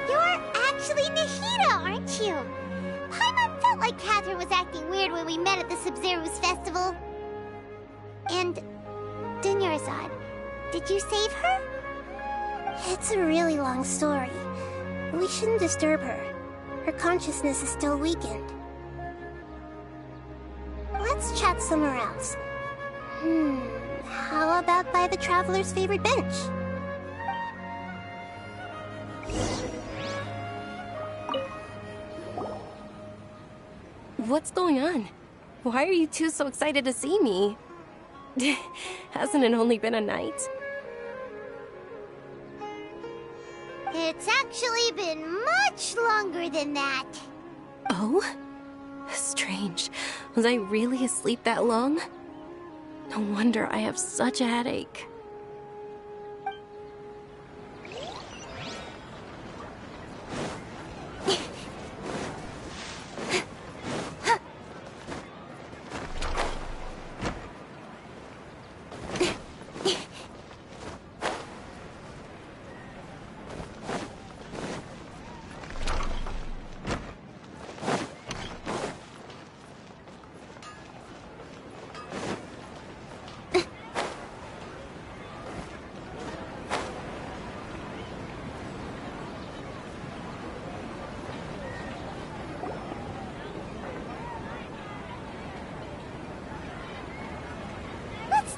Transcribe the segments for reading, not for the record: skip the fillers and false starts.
You're actually Nahida, aren't you? Paimon felt like Ch.III was acting weird when we met at the Sub-Zero's festival. And Dunyarzad, did you save her? It's a really long story. We shouldn't disturb her. Her consciousness is still weakened. Let's chat somewhere else. How about by the Traveler's favorite bench? What's going on? Why are you two so excited to see me? Hasn't it only been a night? It's actually been much longer than that. Oh? Strange. Was I really asleep that long? No wonder I have such a headache.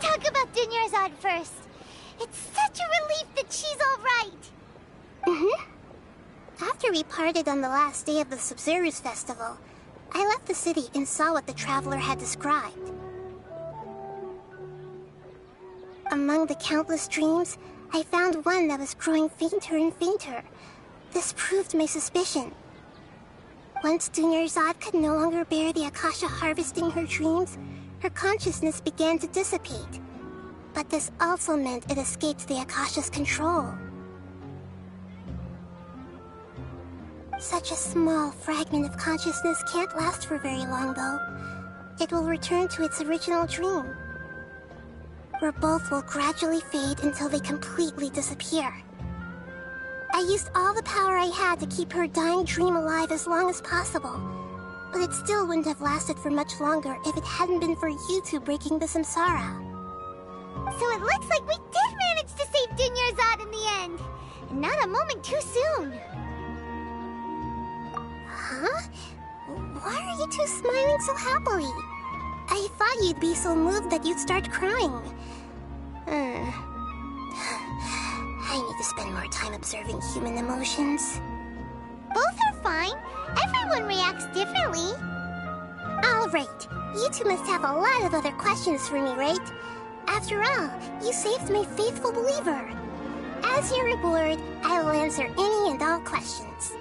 Talk about Dunyarzad first. It's such a relief that she's alright. After we parted on the last day of the Sub-Zero's festival, I left the city and saw what the Traveler had described. Among the countless dreams, I found one that was growing fainter and fainter. This proved my suspicion. Once Dunyarzad could no longer bear the Akasha harvesting her dreams, her consciousness began to dissipate. But this also meant it escaped the Akasha's control. Such a small fragment of consciousness can't last for very long, though. It will return to its original dream, where both will gradually fade until they completely disappear. I used all the power I had to keep her dying dream alive as long as possible. But it still wouldn't have lasted for much longer if it hadn't been for you two breaking the samsara. So it looks like we did manage to save Dunyarzad in the end. And not a moment too soon. Huh? Why are you two smiling so happily? I thought you'd be so moved that you'd start crying. I need to spend more time observing human emotions. Both are fine. Everyone reacts differently. All right. You two must have a lot of other questions for me, right? After all, you saved my faithful believer. As your reward, I will answer any and all questions.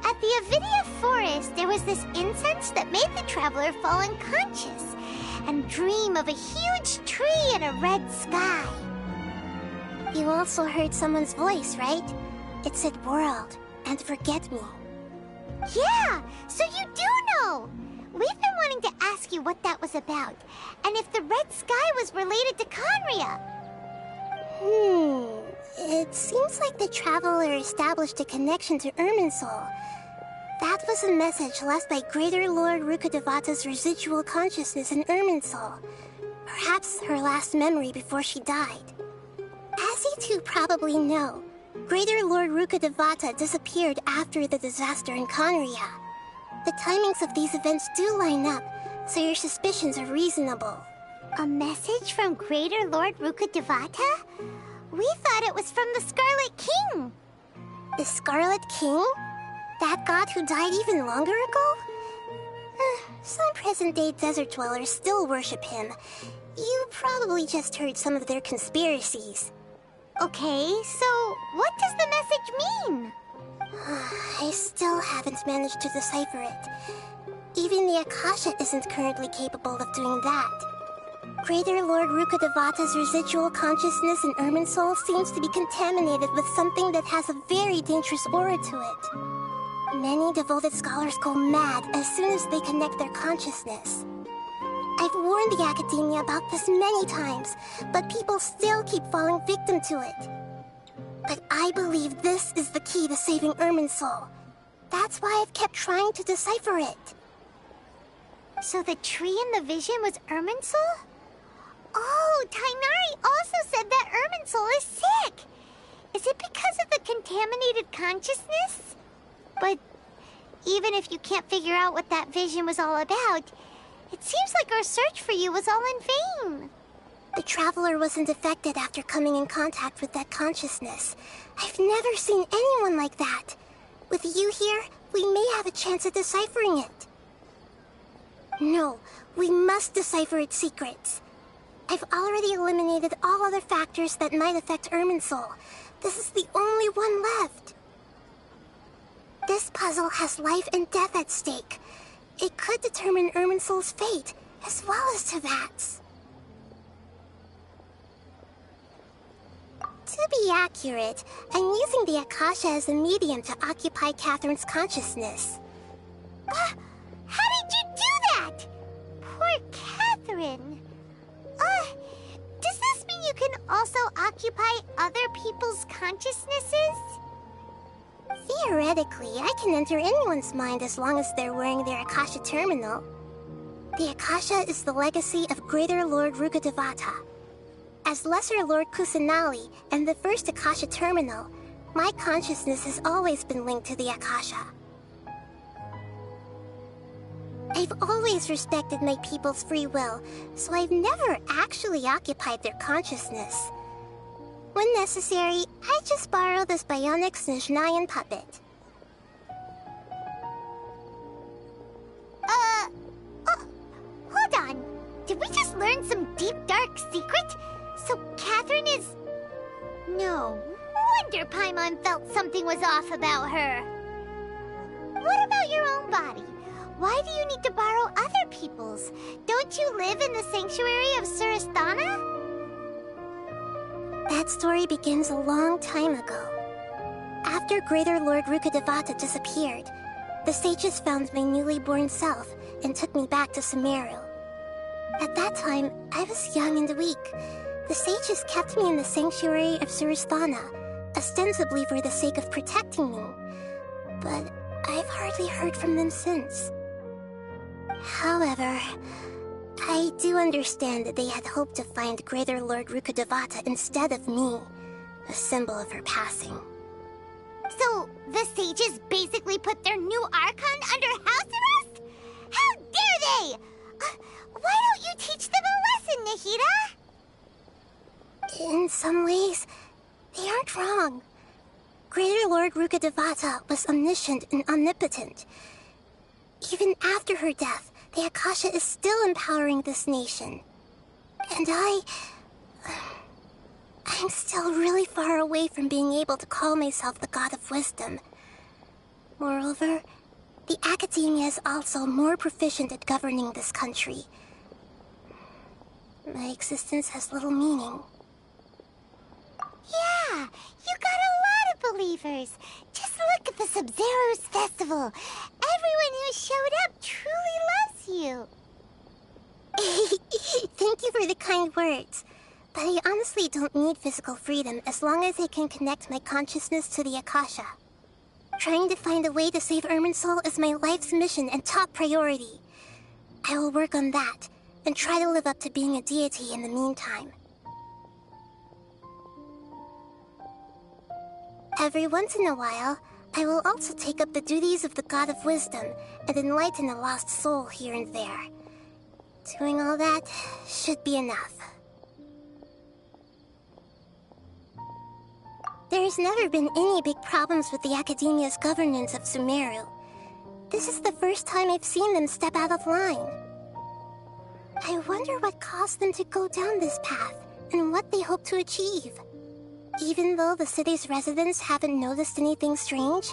At the Avidia forest, there was this incense that made the Traveler fall unconscious and dream of a huge tree and a red sky. You also heard someone's voice, right? It said world and forget me. Yeah, so you do know! We've been wanting to ask you what that was about, and if the red sky was related to Khaenri'ah. It seems like the Traveler established a connection to Irminsul. That was a message left by Greater Lord Rukkhadevata's residual consciousness in Irminsul. Perhaps her last memory before she died. As you two probably know, Greater Lord Rukkhadevata disappeared after the disaster in Khaenri'ah. The timings of these events do line up, so your suspicions are reasonable. A message from Greater Lord Rukkhadevata? We thought it was from the Scarlet King. The Scarlet King? That god who died even longer ago? Some present-day desert dwellers still worship him. You probably just heard some of their conspiracies. Okay, so what does the message mean? I still haven't managed to decipher it. Even the Akasha isn't currently capable of doing that. Greater Lord Rukkhadevata's residual consciousness in Irminsul seems to be contaminated with something that has a very dangerous aura to it. Many devoted scholars go mad as soon as they connect their consciousness. I've warned the Academia about this many times, but people still keep falling victim to it. But I believe this is the key to saving Irminsul. That's why I've kept trying to decipher it. So the tree in the vision was Irminsul? Oh, Ch.III also said that Irminsul is sick. Is it because of the contaminated consciousness? But even if you can't figure out what that vision was all about, it seems like our search for you was all in vain. The Traveler wasn't affected after coming in contact with that consciousness. I've never seen anyone like that. With you here, we may have a chance at deciphering it. No, we must decipher its secrets. I've already eliminated all other factors that might affect Irminsul. This is the only one left. This puzzle has life and death at stake. It could determine Irminsul's fate, as well as Teyvat's. To be accurate, I'm using the Akasha as a medium to occupy Catherine's consciousness. How did you do that? Poor Catherine. Does this mean you can also occupy other people's consciousnesses? Theoretically, I can enter anyone's mind as long as they're wearing their Akasha terminal. The Akasha is the legacy of Greater Lord Rukkhadevata. As Lesser Lord Kusanali and the first Akasha terminal, my consciousness has always been linked to the Akasha. I've always respected my people's free will, so I've never actually occupied their consciousness. When necessary, I just borrow this bionic Snezhnayan puppet. Hold on. Did we just learn some deep, dark secret? So Catherine is... No wonder Paimon felt something was off about her. What about your own body? Why do you need to borrow other people's? Don't you live in the sanctuary of Surasthana? That story begins a long time ago. After Greater Lord Rukkhadevata disappeared, the sages found my newly born self and took me back to Sumeru. At that time, I was young and weak. The sages kept me in the sanctuary of Surasthana, ostensibly for the sake of protecting me. But I've hardly heard from them since. However, I do understand that they had hoped to find Greater Lord Rukkhadevata instead of me, a symbol of her passing. So, the sages basically put their new Archon under house arrest? How dare they! Why don't you teach them a lesson, Nahida? In some ways, they aren't wrong. Greater Lord Rukkhadevata was omniscient and omnipotent. Even after her death, the Akasha is still empowering this nation. And I'm still really far away from being able to call myself the God of Wisdom. Moreover, the Academia is also more proficient at governing this country. My existence has little meaning. Yeah, you got a lot of believers. Just look at the Sub-Zero's festival. Everyone who showed up truly loves you. Thank you for the kind words. But I honestly don't need physical freedom as long as I can connect my consciousness to the Akasha. Trying to find a way to save Irminsul is my life's mission and top priority. I will work on that, and try to live up to being a deity in the meantime. Every once in a while, I will also take up the duties of the God of Wisdom and enlighten a lost soul here and there. Doing all that should be enough. There's never been any big problems with the Academia's governance of Sumeru. This is the first time I've seen them step out of line. I wonder what caused them to go down this path, and what they hope to achieve. Even though the city's residents haven't noticed anything strange,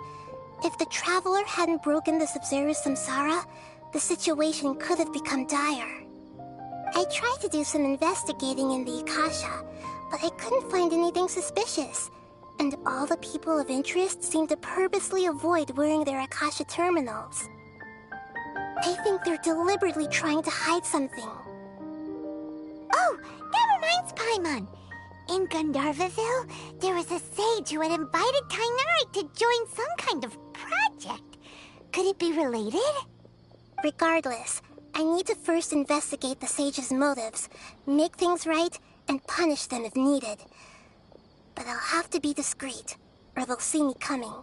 if the Traveler hadn't broken the Sub-Zero samsara, the situation could have become dire. I tried to do some investigating in the Akasha, but I couldn't find anything suspicious. And all the people of interest seem to purposely avoid wearing their Akasha terminals. I think they're deliberately trying to hide something. Oh, that reminds Paimon. In Gandharvaville, there was a sage who had invited Ch.III to join some kind of project. Could it be related? Regardless, I need to first investigate the sage's motives, make things right, and punish them if needed. But I'll have to be discreet, or they'll see me coming.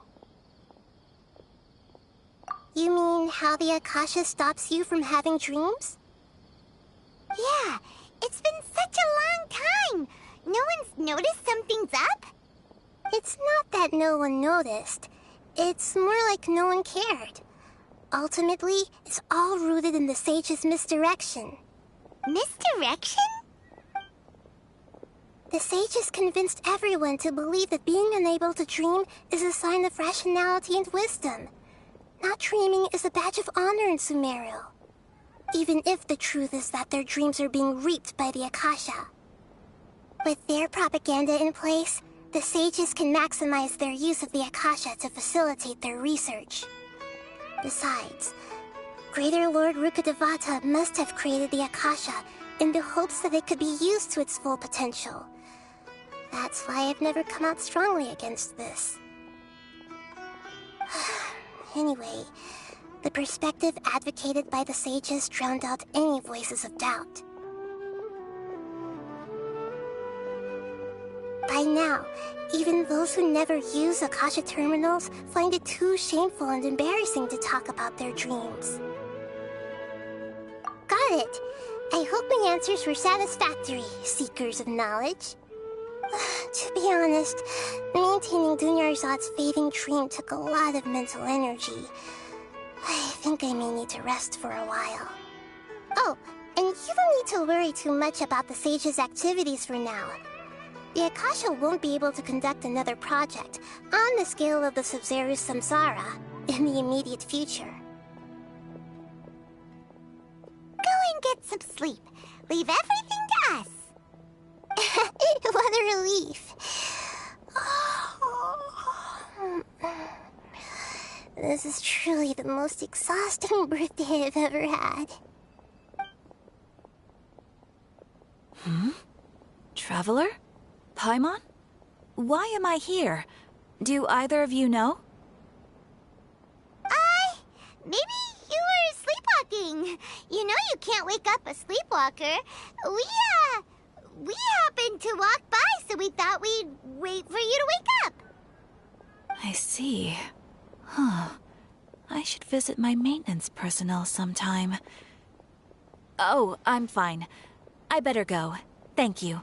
You mean how the Akasha stops you from having dreams? Yeah, it's been such a long time. No one's noticed something's up? It's not that no one noticed. It's more like no one cared. Ultimately, it's all rooted in the sage's misdirection. Misdirection? The sage has convinced everyone to believe that being unable to dream is a sign of rationality and wisdom. Not dreaming is a badge of honor in Sumeru. Even if the truth is that their dreams are being reaped by the Akasha. With their propaganda in place, the sages can maximize their use of the Akasha to facilitate their research. Besides, Greater Lord Rukkhadevata must have created the Akasha in the hopes that it could be used to its full potential. That's why I've never come out strongly against this. Anyway, the perspective advocated by the sages drowned out any voices of doubt. By now, even those who never use Akasha terminals find it too shameful and embarrassing to talk about their dreams. Got it! I hope my answers were satisfactory, seekers of knowledge. To be honest, maintaining Dunyarzad's fading dream took a lot of mental energy. I think I may need to rest for a while. Oh, and you don't need to worry too much about the sage's activities for now. The Akasha won't be able to conduct another project on the scale of the Sub-Zero's Samsara in the immediate future. Go and get some sleep. Leave everything to us. What a relief. This is truly the most exhausting birthday I've ever had. Traveler? Paimon? Why am I here? Do either of you know? Maybe you were sleepwalking. You know you can't wake up a sleepwalker. We happened to walk by, so we thought we'd wait for you to wake up. I see. Huh. I should visit my maintenance personnel sometime. Oh, I'm fine. I better go. Thank you.